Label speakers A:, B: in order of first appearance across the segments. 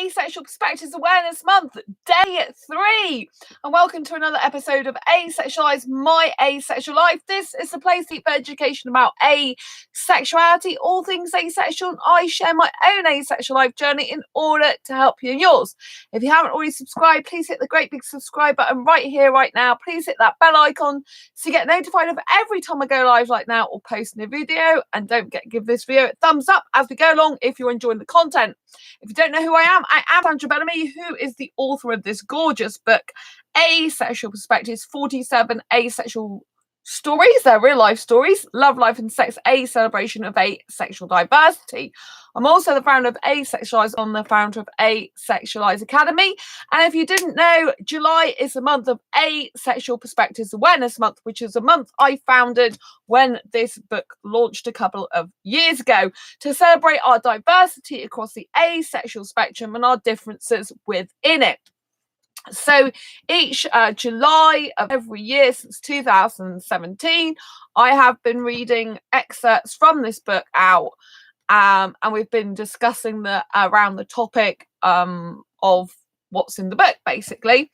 A: Asexual Perspectives Awareness Month, day 3. And welcome to another episode of Asexualized, My Asexual Life. This is a place for education about asexuality, all things asexual, and I share my own asexual life journey in order to help you in yours. If you haven't already subscribed, please hit the great big subscribe button right here, right now. Please hit that bell icon so you get notified of every time I go live like now or post a new video. And don't forget to give this video a thumbs up as we go along if you're enjoying the content. If you don't know who I am Sandra Bellamy, who is the author of this gorgeous book, Asexual Perspectives, 47 Asexual Stories. They're real life stories, love, life and sex, a celebration of asexual diversity. I'm also the founder of Asexualise, I'm the founder of Asexualise Academy. And if you didn't know, July is the month of Asexual Perspectives Awareness Month, which is a month I founded when this book launched a couple of years ago to celebrate our diversity across the asexual spectrum and our differences within it. So each July of every year since 2017, I have been reading excerpts from this book out. And we've been discussing around the topic of what's in the book, basically.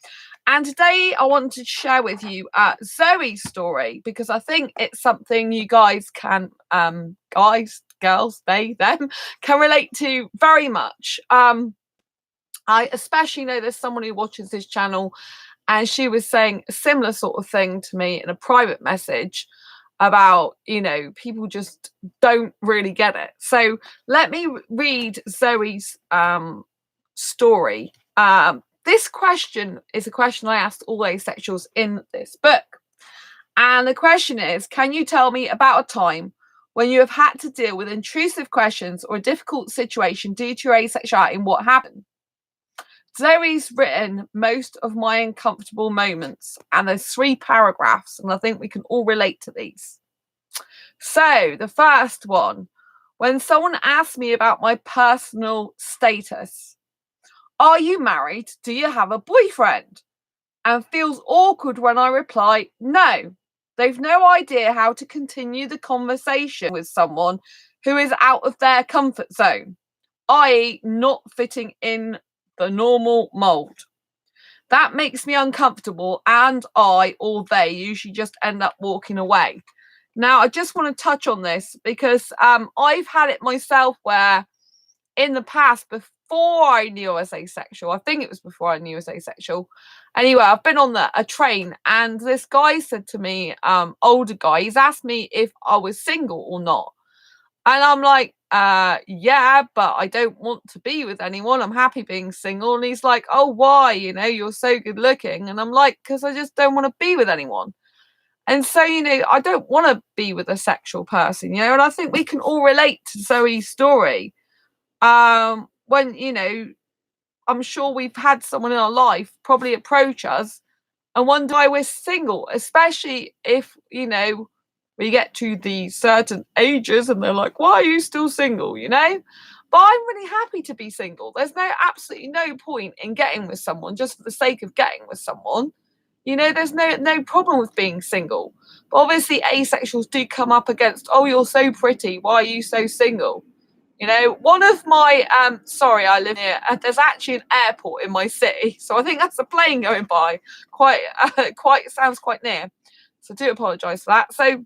A: And today I wanted to share with you Zoe's story, because I think it's something you guys can, guys, girls, they, them, can relate to very much. I especially know there's someone who watches this channel, and she was saying a similar sort of thing to me in a private message about, you know, people just don't really get it. So let me read Zoe's story. This question is a question I asked all asexuals in this book. And the question is, can you tell me about a time when you have had to deal with intrusive questions or a difficult situation due to your asexuality and what happened? Zoe's written most of my uncomfortable moments, and there's 3 paragraphs, and I think we can all relate to these. So the first one, when someone asks me about my personal status, are you married? Do you have a boyfriend? And feels awkward when I reply, no. They've no idea how to continue the conversation with someone who is out of their comfort zone, i.e. not fitting in the normal mold. That makes me uncomfortable, and I or they usually just end up walking away. Now, I just want to touch on this because I've had it myself where in the past, before I knew I was asexual, I think it was before I knew I was asexual. Anyway, I've been on a train, and this guy said to me, older guy, he's asked me if I was single or not. And I'm like, yeah, but I don't want to be with anyone. I'm happy being single. And he's like, oh, why? You know, you're so good looking. And I'm like, because I just don't want to be with anyone. And so, you know, I don't want to be with a sexual person, you know, and I think we can all relate to Zoe's story. When, you know, I'm sure we've had someone in our life probably approach us and wonder why we're single, especially if, you know, we get to the certain ages and they're like, why are you still single, you know? But I'm really happy to be single. There's absolutely no point in getting with someone just for the sake of getting with someone. You know, there's no problem with being single. But obviously asexuals do come up against, oh, you're so pretty, why are you so single? You know, one of my, sorry, I live near, there's actually an airport in my city. So I think that's a plane going by. Sounds quite near. So I do apologise for that. So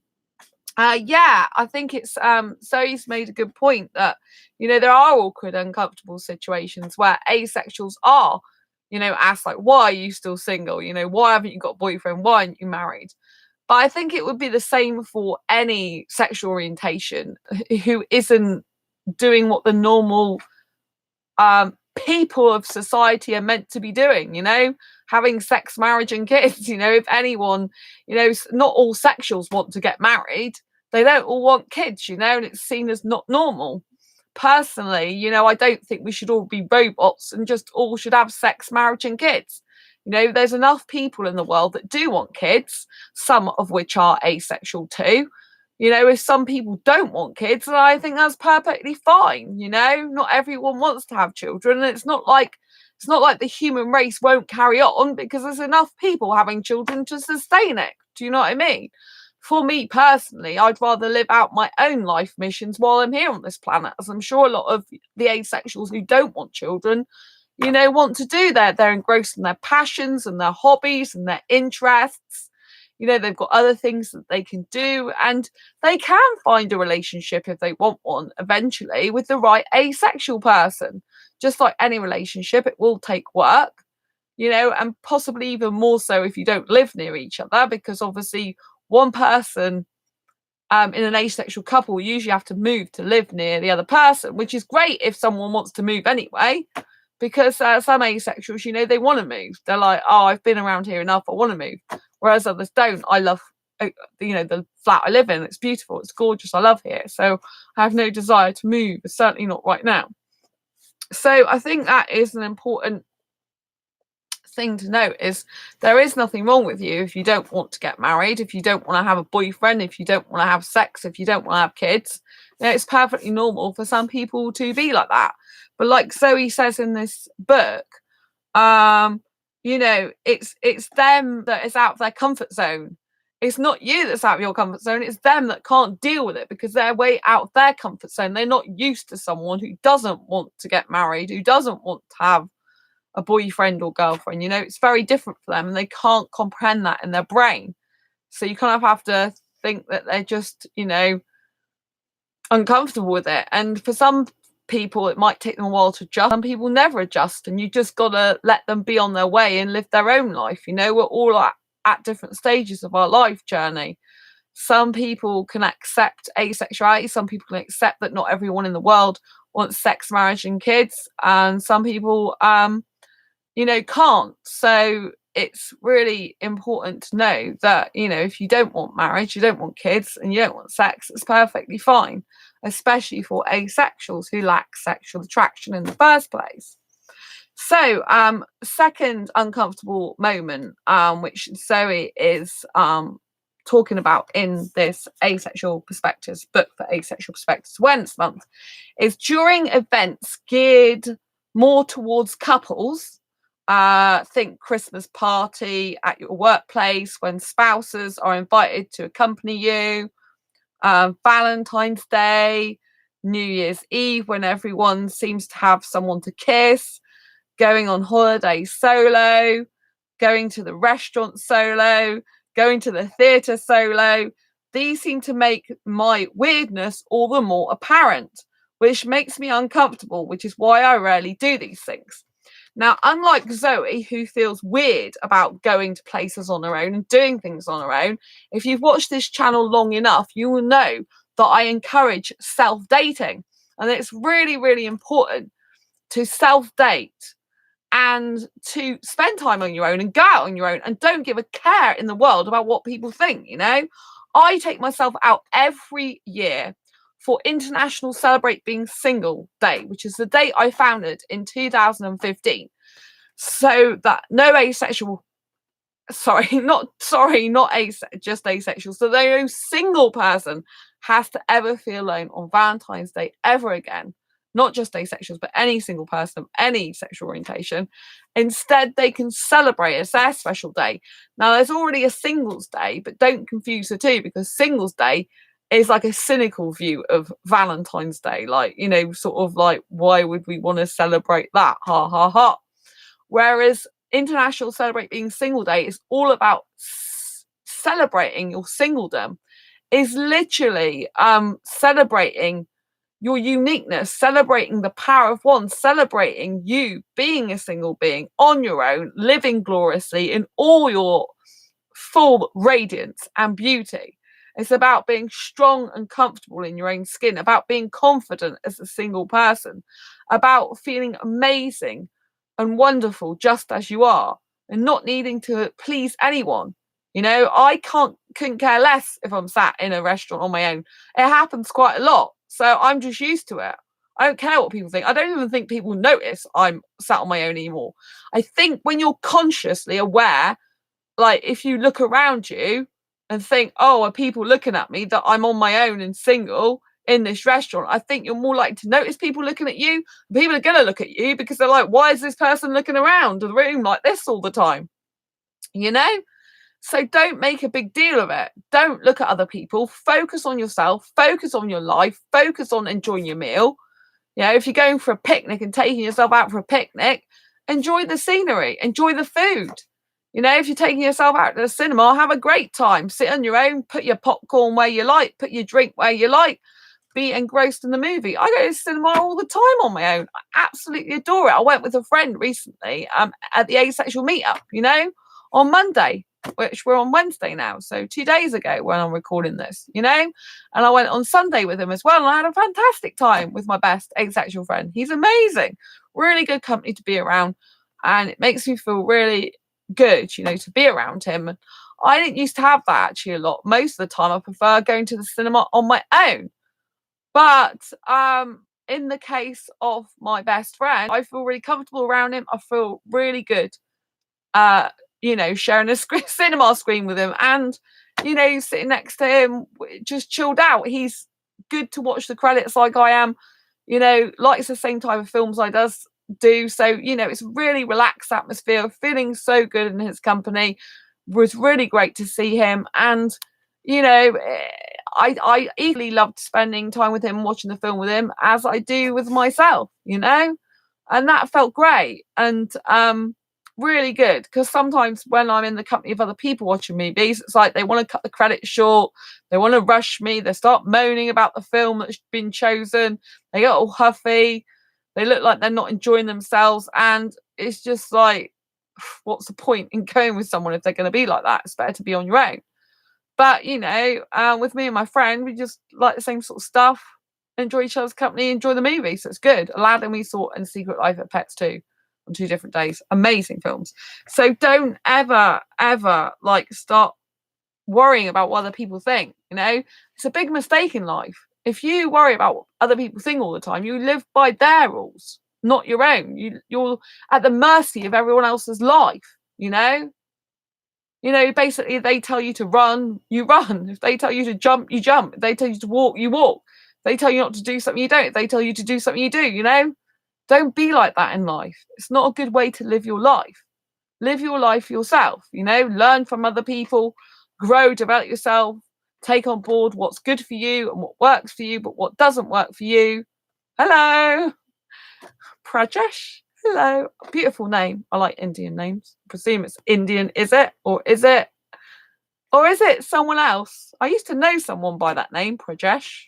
A: yeah, I think it's Zoe's made a good point that, you know, there are awkward, uncomfortable situations where asexuals are, you know, asked like, why are you still single? You know, why haven't you got a boyfriend? Why aren't you married? But I think it would be the same for any sexual orientation who isn't doing what the normal people of society are meant to be doing, you know, having sex, marriage and kids. You know, if anyone, you know, not all sexuals want to get married. They don't all want kids, you know, and it's seen as not normal. Personally, you know, I don't think we should all be robots and just all should have sex, marriage and kids. You know, there's enough people in the world that do want kids, some of which are asexual too. You know, if some people don't want kids, then I think that's perfectly fine. You know, not everyone wants to have children. And it's not like the human race won't carry on because there's enough people having children to sustain it. Do you know what I mean? For me personally, I'd rather live out my own life missions while I'm here on this planet, as I'm sure a lot of the asexuals who don't want children, want to do. They're engrossed in their passions and their hobbies and their interests. They've got other things that they can do, and they can find a relationship if they want one eventually with the right asexual person. Just like any relationship, it will take work, and possibly even more so if you don't live near each other, because obviously one person in an asexual couple usually have to move to live near the other person, which is great if someone wants to move anyway, because some asexuals, they want to move. They're like, oh, I've been around here enough, I want to move. Whereas others don't. I love, the flat I live in. It's beautiful. It's gorgeous. I love here. So I have no desire to move. Certainly not right now. So I think that is an important thing to note, is there is nothing wrong with you if you don't want to get married, if you don't want to have a boyfriend, if you don't want to have sex, if you don't want to have kids. It's perfectly normal for some people to be like that. But like Zoe says in this book, it's them that is out of their comfort zone. It's not you that's out of your comfort zone. It's them that can't deal with it because they're way out of their comfort zone. They're not used to someone who doesn't want to get married, who doesn't want to have a boyfriend or girlfriend. It's very different for them, and they can't comprehend that in their brain. So you kind of have to think that they're just, uncomfortable with it. And for some people, it might take them a while to adjust. Some people never adjust, and you just gotta let them be on their way and live their own life. We're all at different stages of our life journey. Some people can accept asexuality. Some people can accept that not everyone in the world wants sex, marriage, and kids, and some people can't. So it's really important to know that, if you don't want marriage, you don't want kids, and you don't want sex, it's perfectly fine, especially for asexuals who lack sexual attraction in the first place. So, second uncomfortable moment, which Zoe is talking about in this Asexual Perspectives book for Asexual Perspectives Awareness Month, is during events geared more towards couples. Think Christmas party at your workplace when spouses are invited to accompany you, Valentine's Day, New Year's Eve when everyone seems to have someone to kiss, going on holiday solo, going to the restaurant solo, going to the theatre solo. These seem to make my weirdness all the more apparent, which makes me uncomfortable, which is why I rarely do these things. Now, unlike Zoe, who feels weird about going to places on her own and doing things on her own, if you've watched this channel long enough, you will know that I encourage self-dating. And it's really, really important to self-date and to spend time on your own and go out on your own and don't give a care in the world about what people think. I take myself out every year for International Celebrate Being Single Day, which is the date I founded in 2015. So that no asexual, just asexual. So no single person has to ever feel alone on Valentine's Day ever again. Not just asexuals, but any single person of any sexual orientation. Instead, they can celebrate as their special day. Now, there's already a Singles Day, but don't confuse the two, because Singles Day is like a cynical view of Valentine's Day. Like, sort of like, why would we want to celebrate that? Ha, ha, ha. Whereas International Celebrate Being Single Day is all about celebrating your singledom. Is literally celebrating your uniqueness, celebrating the power of one, celebrating you being a single being on your own, living gloriously in all your full radiance and beauty. It's about being strong and comfortable in your own skin, about being confident as a single person, about feeling amazing and wonderful just as you are, and not needing to please anyone. I couldn't care less if I'm sat in a restaurant on my own. It happens quite a lot. So I'm just used to it. I don't care what people think. I don't even think people notice I'm sat on my own anymore. I think when you're consciously aware, like if you look around you and think, oh, are people looking at me that I'm on my own and single in this restaurant? I think you're more likely to notice people looking at you. People are going to look at you because they're like, why is this person looking around the room like this all the time? So don't make a big deal of it. Don't look at other people. Focus on yourself. Focus on your life. Focus on enjoying your meal. If you're going for a picnic and taking yourself out for a picnic, enjoy the scenery, enjoy the food. You know, if you're taking yourself out to the cinema, have a great time. Sit on your own, put your popcorn where you like, put your drink where you like, be engrossed in the movie. I go to the cinema all the time on my own. I absolutely adore it. I went with a friend recently at the Asexual meetup, you know, on Monday, which we're on Wednesday now. So 2 days ago when I'm recording this, you know, and I went on Sunday with him as well. And I had a fantastic time with my best asexual friend. He's amazing. Really good company to be around. And it makes me feel really good, you know, to be around him. I didn't used to have that actually a lot. Most of the time I prefer going to the cinema on my own. But in the case of my best friend, I feel really comfortable around him. I feel really good, you know, sharing a cinema screen with him and, you know, sitting next to him, just chilled out. He's good to watch the credits like I am, you know, likes the same type of films I do. So, you know, it's really relaxed atmosphere, feeling so good in his company. Was really great to see him. And, you know, I equally loved spending time with him, watching the film with him, as I do with myself, you know, and that felt great and really good. Because sometimes when I'm in the company of other people watching movies, it's like they want to cut the credits short, they want to rush me, they start moaning about the film that's been chosen, they get all huffy, they look like they're not enjoying themselves, and it's just like, what's the point in going with someone if they're going to be like that? It's better to be on your own. But, you know, with me and my friend, we just like the same sort of stuff, enjoy each other's company, enjoy the movie. So it's good. Aladdin we saw and Secret Life of Pets 2 on 2 different days. Amazing films. So don't ever, ever like start worrying about what other people think. You know, it's a big mistake in life. If you worry about what other people think all the time, you live by their rules, not your own. You're at the mercy of everyone else's life, you know? You know, basically, if they tell you to run, you run. If they tell you to jump, you jump. If they tell you to walk, you walk. If they tell you not to do something, you don't. If they tell you to do something, you do, you know? Don't be like that in life. It's not a good way to live your life. Live your life yourself, you know? Learn from other people, grow, develop yourself, take on board what's good for you and what works for you, but what doesn't work for you. Hello, Prajesh. Hello. Beautiful name. I like Indian names. I presume it's Indian, is it? Or is it someone else? I used to know someone by that name, Prajesh.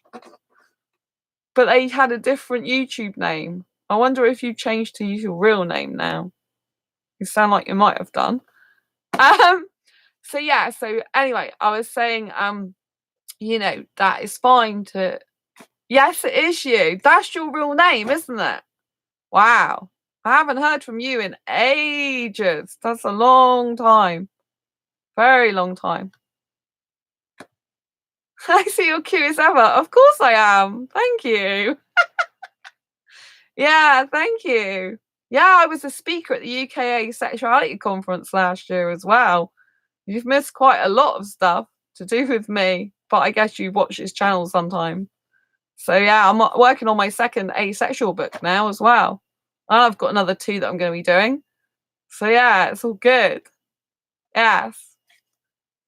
A: But they had a different YouTube name. I wonder if you changed to use your real name now. You sound like you might have done. So yeah, so anyway, I was saying, you know, that is fine to, yes, it is you. That's your real name, isn't it? Wow. I haven't heard from you in ages. That's a long time. Very long time. I see you're cute as ever. Of course I am. Thank you. Yeah, thank you. Yeah, I was a speaker at the UK Asexuality conference last year as well. You've missed quite a lot of stuff to do with me, but I guess you watch his channel sometime. So yeah, I'm working on my second asexual book now as well. And I've got another 2 that I'm going to be doing. So yeah, it's all good. Yes.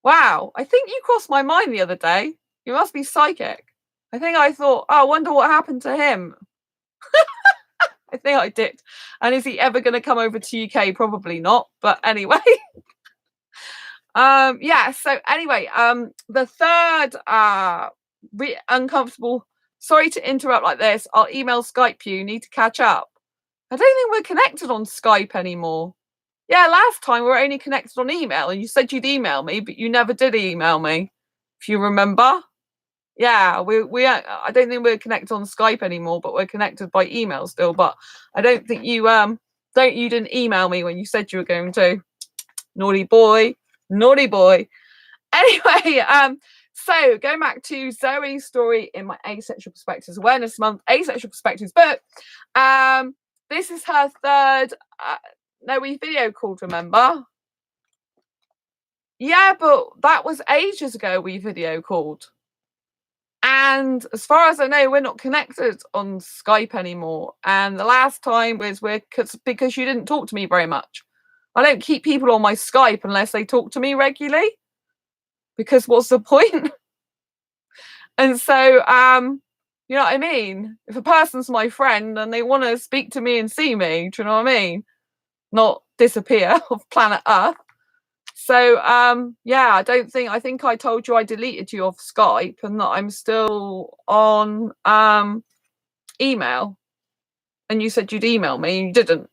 A: Wow, I think you crossed my mind the other day. You must be psychic. I think I thought, oh, I wonder what happened to him. I think I did. And is he ever going to come over to UK? Probably not. But anyway. Yeah, so anyway, the third uncomfortable, sorry to interrupt like this, I'll email Skype you, need to catch up. I don't think we're connected on Skype anymore. Yeah, last time we were only connected on email and you said you'd email me, but you never did email me, if you remember. Yeah, I don't think we're connected on Skype anymore, but we're connected by email still. But I don't think you didn't email me when you said you were going to. Naughty boy. Naughty boy. Anyway, so going back to Zoe's story in my Asexual Perspectives Awareness Month, Asexual Perspectives book. This is her third we video called, remember? Yeah, but that was ages ago we video called. And as far as I know, we're not connected on Skype anymore. And the last time was because you didn't talk to me very much. I don't keep people on my Skype unless they talk to me regularly. Because what's the point? And so, you know what I mean? If a person's my friend and they want to speak to me and see me, do you know what I mean? not disappear off planet Earth. So yeah, I think I told you I deleted you off Skype and that I'm still on email, and you said you'd email me and you didn't.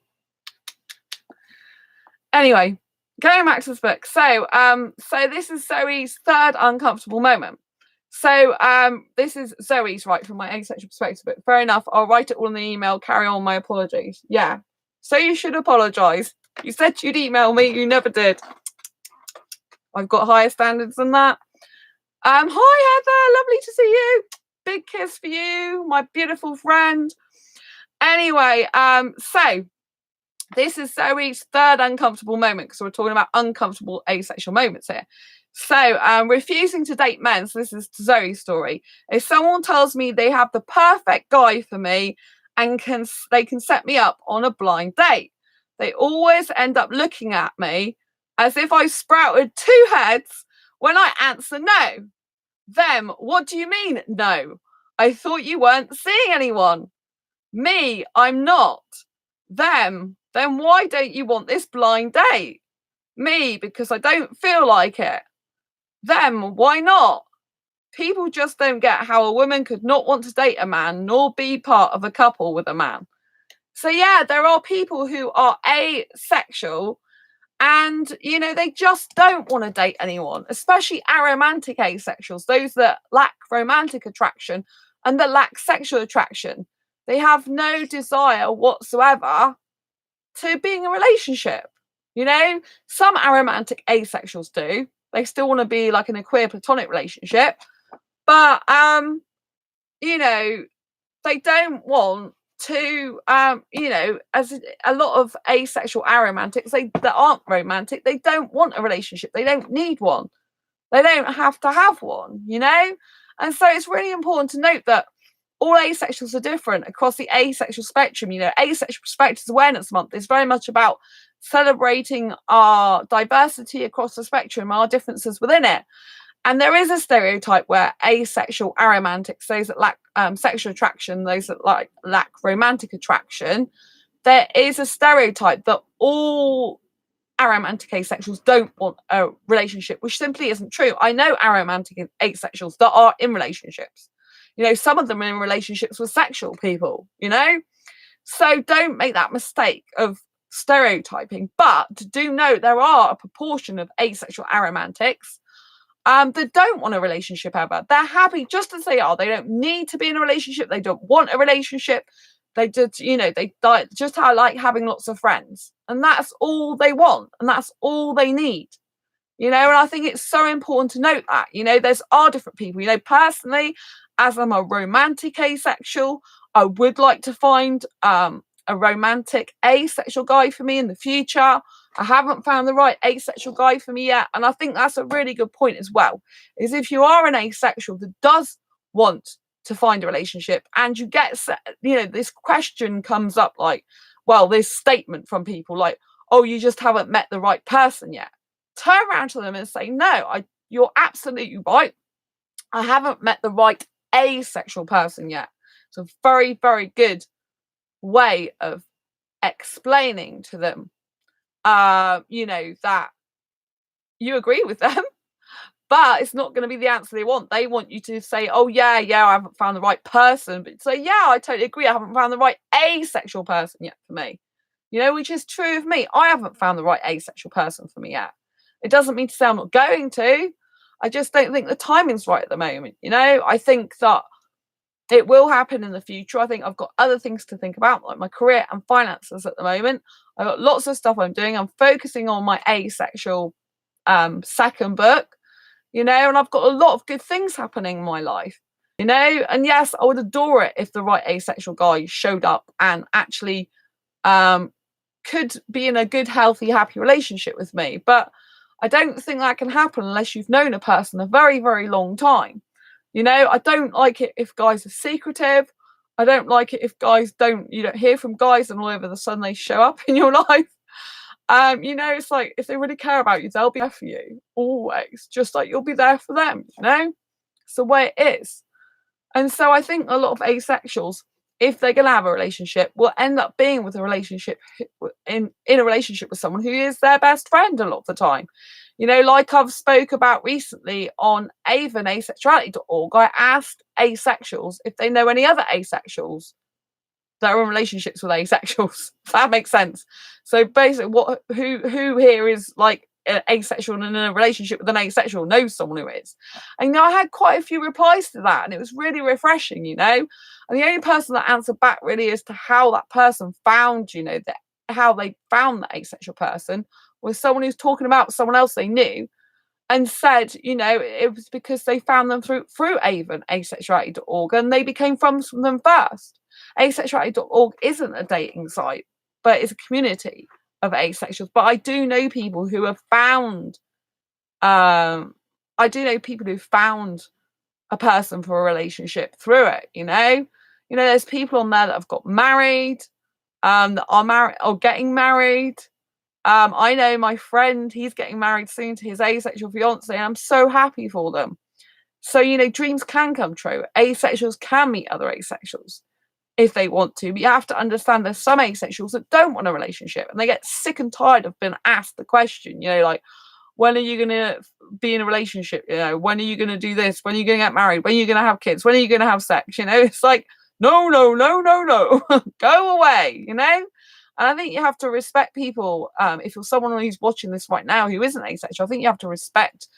A: Anyway, going back to this book. So this is Zoe's third uncomfortable moment. So this is Zoe's right from my asexual perspective, but fair enough, I'll write it all in the email, carry on my apologies. Yeah. So you should apologise. You said you'd email me, you never did. I've got higher standards than that. Hi Heather, lovely to see you. Big kiss for you, my beautiful friend. Anyway, so this is Zoe's third uncomfortable moment, because we're talking about uncomfortable asexual moments here. So refusing to date men, so this is Zoe's story. If someone tells me they have the perfect guy for me and they can set me up on a blind date, they always end up looking at me as if I sprouted two heads when I answer no. Them, what do you mean no? I thought you weren't seeing anyone. Me, I'm not. Them, then why don't you want this blind date? Me, because I don't feel like it. Them, why not? People just don't get how a woman could not want to date a man nor be part of a couple with a man. So yeah, there are people who are asexual and, you know, they just don't want to date anyone, especially aromantic asexuals, those that lack romantic attraction and that lack sexual attraction. They have no desire whatsoever to being in a relationship. You know, some aromantic asexuals do. They still want to be like in a queer platonic relationship, but you know, they don't want to you know, as a lot of asexual aromantics, that aren't romantic, they don't want a relationship, they don't need one, they don't have to have one, you know. And so it's really important to note that all asexuals are different across the asexual spectrum. You know, Asexual Perspectives Awareness Month is very much about celebrating our diversity across the spectrum, our differences within it. And there is a stereotype where asexual aromantics, those that lack sexual attraction, those that lack romantic attraction, there is a stereotype that all aromantic asexuals don't want a relationship, which simply isn't true. I know aromantic asexuals that are in relationships. You know, some of them are in relationships with sexual people, you know? So don't make that mistake of stereotyping. But do note there are a proportion of asexual aromantics that don't want a relationship ever. They're happy just as they are. They don't need to be in a relationship. They don't want a relationship. They just, you know, they just like having lots of friends. And that's all they want. And that's all they need. You know, and I think it's so important to note that, you know, there's are different people. You know, personally, as I'm a romantic asexual, I would like to find a romantic asexual guy for me in the future. I haven't found the right asexual guy for me yet. And I think that's a really good point as well, is if you are an asexual that does want to find a relationship and you get, you know, this question comes up like, well, this statement from people like, oh, you just haven't met the right person yet. Turn around to them and say, no, you're absolutely right. I haven't met the right asexual person yet. It's a very, very good way of explaining to them, you know, that you agree with them, but it's not going to be the answer they want. They want you to say, oh, yeah, I haven't found the right person. But say, yeah, I totally agree. I haven't found the right asexual person yet for me. You know, which is true of me. I haven't found the right asexual person for me yet. It doesn't mean to say I'm not going to. I just don't think the timing's right at the moment. You know, I think that it will happen in the future. I think I've got other things to think about, like my career and finances at the moment. I've got lots of stuff I'm doing. I'm focusing on my asexual second book, you know, and I've got a lot of good things happening in my life, you know. And yes, I would adore it if the right asexual guy showed up and actually could be in a good, healthy, happy relationship with me. But I don't think that can happen unless you've known a person a very, very long time. You know, I don't like it if guys are secretive. I don't like it if you don't hear from guys and all of a sudden they show up in your life. You know, it's like if they really care about you, they'll be there for you always, just like you'll be there for them, you know? It's the way it is. And so I think a lot of asexuals if they're going to have a relationship, will end up being with a relationship in a relationship with someone who is their best friend a lot of the time. You know, like I've spoke about recently on Avon asexuality.org, I asked asexuals if they know any other asexuals that are in relationships with asexuals. If that makes sense. So basically, who here is like asexual and in a relationship with an asexual knows someone who is. And you know, I had quite a few replies to that, and it was really refreshing, you know. And the only person that answered back really as to how that person found, you know, that how they found the asexual person was someone who's talking about someone else they knew and said, you know, it was because they found them through Avon asexuality.org, and they became friends from them first. Asexuality.org isn't a dating site, but it's a community of asexuals. But I do know people who have found a person for a relationship through it, you know. You know, there's people on there that have got married, that are married or getting married. I know my friend, he's getting married soon to his asexual fiance, and I'm so happy for them. So, you know, dreams can come true. Asexuals can meet other asexuals if they want to, but you have to understand there's some asexuals that don't want a relationship, and they get sick and tired of being asked the question, you know, like, when are you going to be in a relationship? You know, when are you going to do this? When are you going to get married? When are you going to have kids? When are you going to have sex? You know, it's like, no, no, no, no, no, go away, you know? And I think you have to respect people. If you're someone who's watching this right now who isn't asexual, I think you have to respect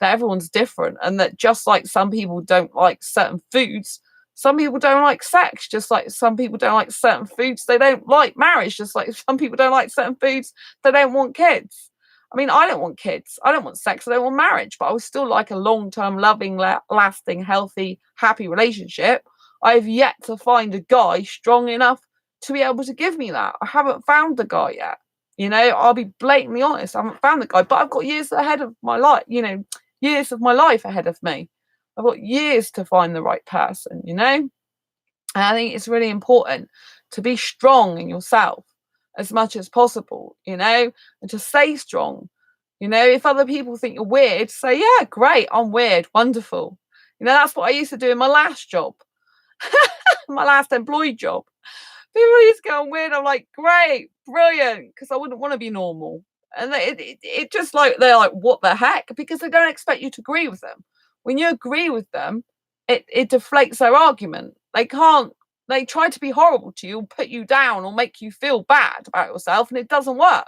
A: that everyone's different, and that just like some people don't like certain foods, some people don't like sex, just like some people don't like certain foods, they don't like marriage, just like some people don't like certain foods, they don't want kids. I mean, I don't want kids, I don't want sex, I don't want marriage, but I would still like a long-term, loving, lasting, healthy, happy relationship. I've yet to find a guy strong enough to be able to give me that. I haven't found the guy yet. You know, I'll be blatantly honest. I haven't found the guy, but I've got years ahead of my life, you know, years of my life ahead of me. I've got years to find the right person, you know? And I think it's really important to be strong in yourself as much as possible, you know, and to stay strong. You know, if other people think you're weird, say, yeah, great, I'm weird, wonderful. You know, that's what I used to do in my last job, my last employed job. People used to go weird. I'm like, great, brilliant, because I wouldn't want to be normal. And it just like, they're like, what the heck? Because they don't expect you to agree with them. When you agree with them, it deflates their argument. They try to be horrible to you, put you down, or make you feel bad about yourself, and it doesn't work.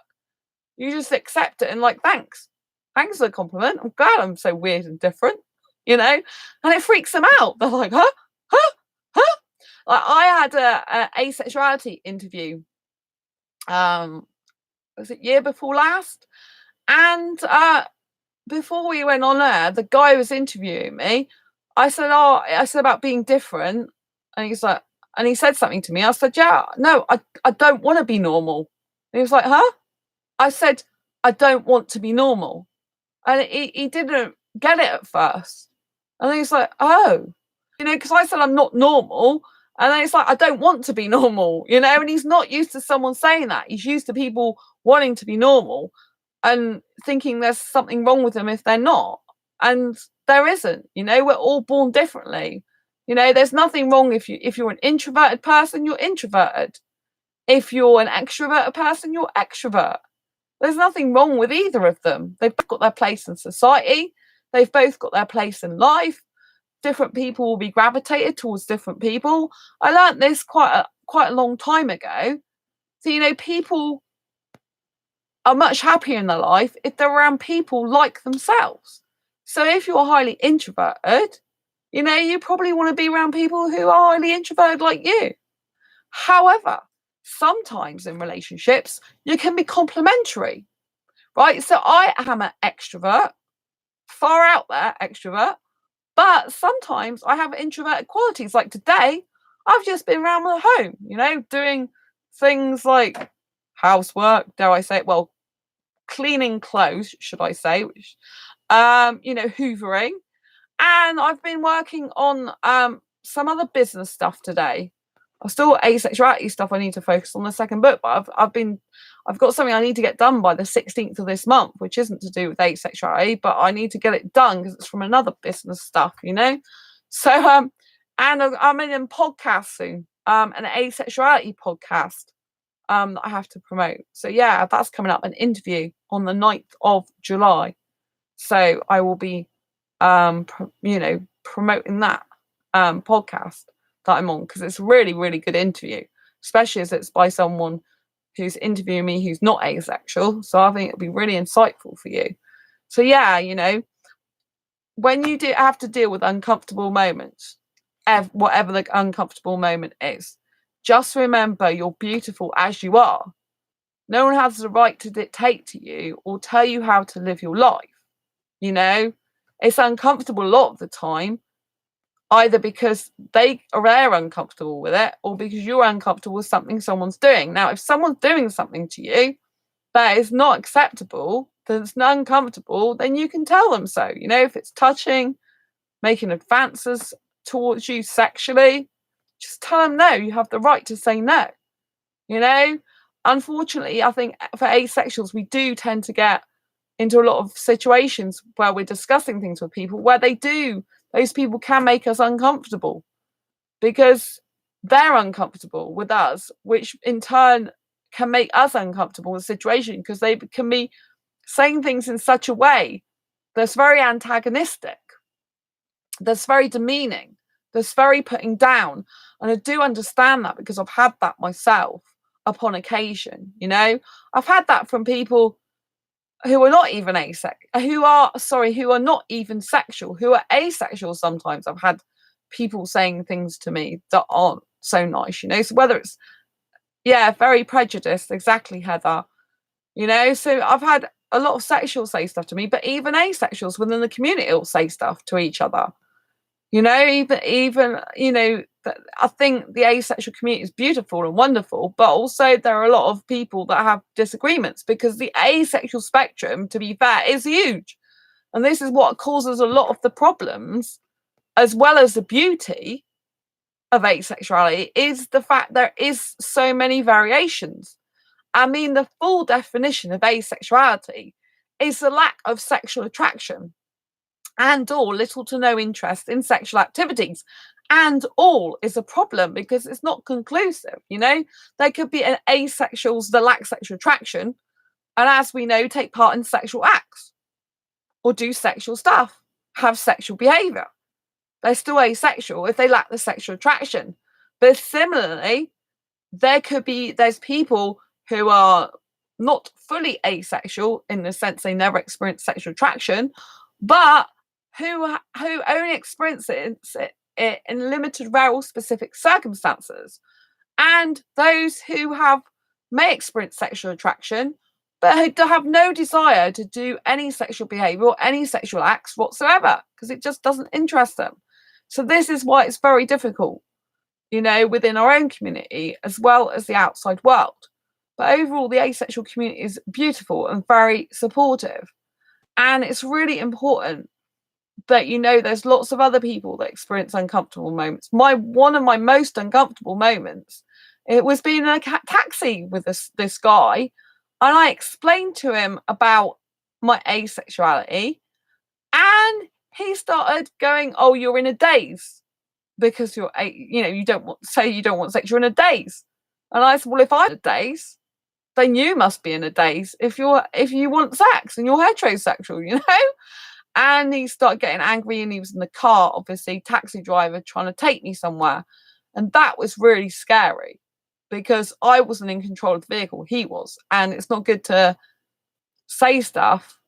A: You just accept it and like, thanks. Thanks for the compliment. I'm glad I'm so weird and different, you know? And it freaks them out. They're like, huh? Huh? Huh? Like, I had a asexuality interview, was it year before last? And before we went on air, the guy was interviewing me. I said about being different, and he's like, and he said something to me. I said, yeah, no, I don't want to be normal. And he was like, huh? I said, I don't want to be normal. And he didn't get it at first. And then he's like, oh, you know, because I said I'm not normal. And then it's like, I don't want to be normal, you know, and he's not used to someone saying that. He's used to people wanting to be normal and thinking there's something wrong with them if they're not. And there isn't, you know, we're all born differently. You know, there's nothing wrong if you're an introverted person, you're introverted. If you're an extroverted person, you're extrovert. There's nothing wrong with either of them. They've both got their place in society. They've both got their place in life. Different people will be gravitated towards different people. I learned this quite a long time ago. So, you know, people are much happier in their life if they're around people like themselves. So if you're highly introverted, you know, you probably want to be around people who are highly introverted like you. However, sometimes in relationships, you can be complementary, right? So I am an extrovert, far out there extrovert, but sometimes I have introverted qualities. Like today, I've just been around the home, you know, doing things like housework, dare I say it? Well, cleaning clothes, should I say, which, you know, hoovering. And I've been working on some other business stuff today. I've still got asexuality stuff I need to focus on the second book, but I've got something I need to get done by the 16th of this month, which isn't to do with asexuality, but I need to get it done because it's from another business stuff, you know. So and I'm in a podcast soon. an asexuality podcast that I have to promote. So yeah, that's coming up, an interview on the 9th of July. So I will be promoting that podcast that I'm on, because it's a really, really good interview, especially as it's by someone who's interviewing me who's not asexual. So I think it'll be really insightful for you. So yeah, when you do have to deal with uncomfortable moments, whatever the uncomfortable moment is, just remember you're beautiful as you are. No one has the right to dictate to you or tell you how to live your life. It's uncomfortable a lot of the time, either because they're uncomfortable with it or because you're uncomfortable with something someone's doing. Now, if someone's doing something to you that is not acceptable, that's uncomfortable, then you can tell them so. If it's touching, making advances towards you sexually, just tell them no. You have the right to say no. Unfortunately, I think for asexuals, we do tend to get into a lot of situations where we're discussing things with people where those people can make us uncomfortable because they're uncomfortable with us, which in turn can make us uncomfortable in the situation because they can be saying things in such a way that's very antagonistic, that's very demeaning, that's very putting down. And I do understand that because I've had that myself upon occasion. I've had that from people who are not even who are not even sexual, who are asexual. Sometimes I've had people saying things to me that aren't so nice, so whether it's very prejudiced, exactly, Heather, so I've had a lot of sexuals say stuff to me, but even asexuals within the community will say stuff to each other. Even I think the asexual community is beautiful and wonderful, but also there are a lot of people that have disagreements because the asexual spectrum, to be fair, is huge. And this is what causes a lot of the problems, as well as the beauty of asexuality, is the fact there is so many variations. I mean, the full definition of asexuality is the lack of sexual attraction and or little to no interest in sexual activities. And all is a problem because it's not conclusive. There could be an asexuals that lack sexual attraction, and as we know, take part in sexual acts or do sexual stuff, have sexual behavior. They're still asexual if they lack the sexual attraction. But similarly, there's people who are not fully asexual in the sense they never experience sexual attraction, but who only experience it in limited, rare, specific circumstances, and those who may experience sexual attraction but who have no desire to do any sexual behavior or any sexual acts whatsoever because it just doesn't interest them. So this is why it's very difficult, within our own community as well as the outside world. But overall, the asexual community is beautiful and very supportive, and it's really important that there's lots of other people that experience uncomfortable moments. One of my most uncomfortable moments, it was being in a taxi with this guy, and I explained to him about my asexuality, and he started going, "Oh, you're in a daze because you don't want sex. You're in a daze." And I said, "Well, if I'm in a daze, then you must be in a daze if you want sex and you're heterosexual, And he started getting angry, and he was in the car, obviously, taxi driver trying to take me somewhere. And that was really scary because I wasn't in control of the vehicle, he was. And it's not good to say stuff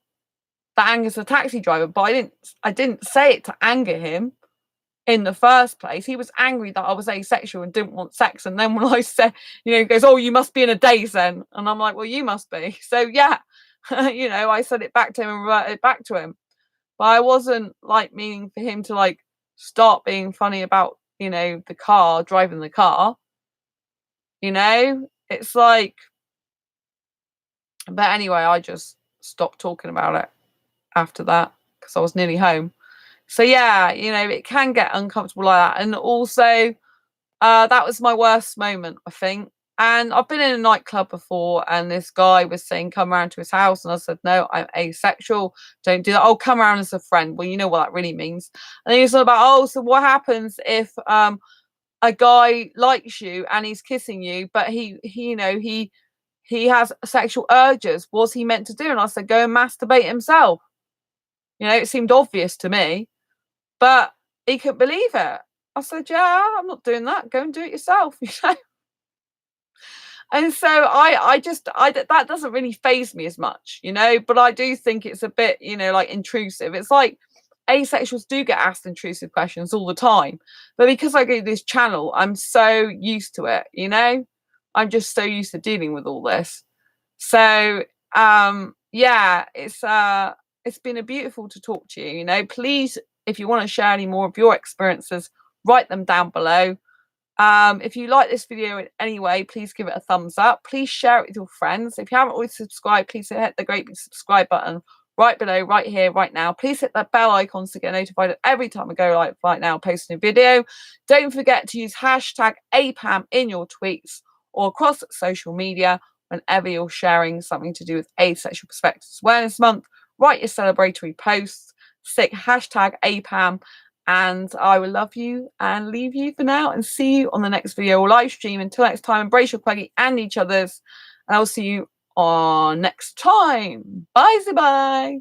A: that angers the taxi driver, but I didn't say it to anger him in the first place. He was angry that I was asexual and didn't want sex. And then when I said, he goes, "Oh, you must be in a daze then." And I'm like, "Well, you must be." So yeah, I said it back to him and reverted back to him. But I wasn't meaning for him to start being funny about, the car, driving the car. It's but anyway, I just stopped talking about it after that because I was nearly home. So yeah, it can get uncomfortable like that. And also, that was my worst moment, I think. And I've been in a nightclub before, and this guy was saying, "Come around to his house." And I said, "No, I'm asexual. Don't do that." "Oh, come around as a friend." Well, you know what that really means. And then he's all about, "Oh, so what happens if a guy likes you and he's kissing you, but he has sexual urges. What's he meant to do? And I said, go and masturbate himself. It seemed obvious to me, but he couldn't believe it. I said, yeah, I'm not doing that. Go and do it yourself. And so that doesn't really faze me as much, but I do think it's a bit, like intrusive. It's like asexuals do get asked intrusive questions all the time, but because I do this channel, I'm so used to it, I'm just so used to dealing with all this. So yeah, it's been a beautiful to talk to you. Please, if you want to share any more of your experiences, write them down below. If you like this video in any way, please give it a thumbs up. Please share it with your friends. If you haven't already subscribed, please hit the great big subscribe button right below, right here, right now. Please hit that bell icon to get notified every time I go live right now, posting a video. Don't forget to use hashtag APAM in your tweets or across social media whenever you're sharing something to do with Asexual Perspectives Awareness Month. Write your celebratory posts, stick hashtag APAM, and I will love you and leave you for now and see you on the next video or live stream. Until next time, embrace your quaggy and each other's. And I'll see you on next time. Bye. Bye.